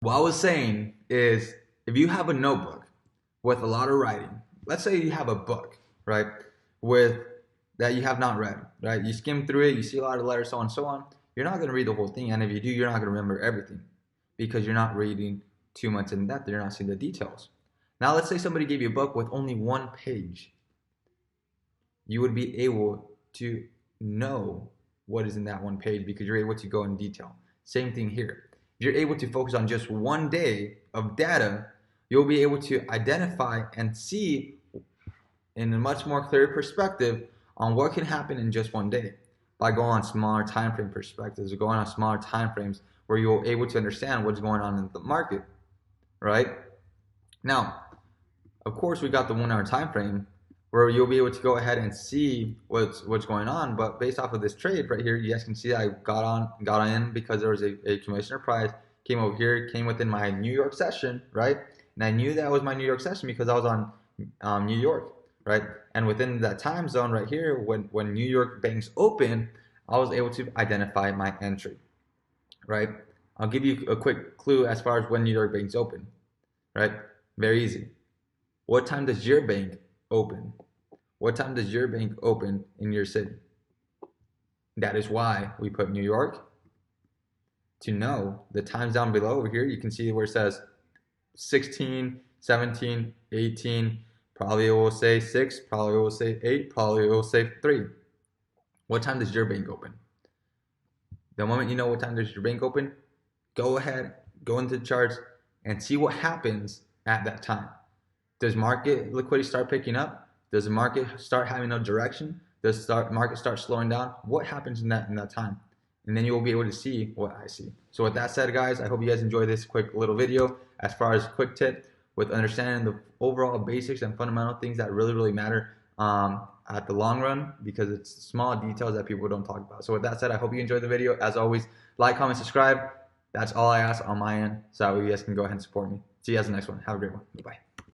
What I was saying is, if you have a notebook with a lot of writing, let's say you have a book, right, with that you have not read, right? You skim through it, you see a lot of letters, so on and so on. You're not going to read the whole thing, and if you do, you're not going to remember everything because you're not reading too much in depth. You're not seeing the details. Now, let's say somebody gave you a book with only one page. You would be able to know what is in that one page because you're able to go in detail. Same thing here. If you're able to focus on just one day of data, you'll be able to identify and see in a much more clear perspective on what can happen in just one day by going on smaller time frame perspectives or going on smaller time frames where you're able to understand what's going on in the market, right? Now, of course, we got the 1 hour time frame where you'll be able to go ahead and see what's going on. But based off of this trade right here, you guys can see I got in because there was a commissioner price, came over here, came within my New York session, right? And I knew that was my New York session because I was on New York, right? And within that time zone right here, when New York banks open, I was able to identify my entry, right? I'll give you a quick clue as far as when New York banks open, right? Very easy. What time does your bank open? What time does your bank open in your city? That is why we put New York to know the times down below over here. You can see where it says 16, 17, 18, probably it will say 6, probably it will say 8, probably it will say 3. What time does your bank open? The moment you know what time does your bank open, go ahead, go into the charts and see what happens at that time. Does market liquidity start picking up? Does the market start having no direction? Does the market start slowing down? What happens in that time? And then you will be able to see what I see. So with that said, guys, I hope you guys enjoy this quick little video as far as quick tip with understanding the overall basics and fundamental things that really matter at the long run, because it's small details that people don't talk about. So with that said, I hope you enjoyed the video. As always, like, comment, subscribe. That's all I ask on my end, so that way you guys can go ahead and support me. See you guys in the next one. Have a great one. Bye.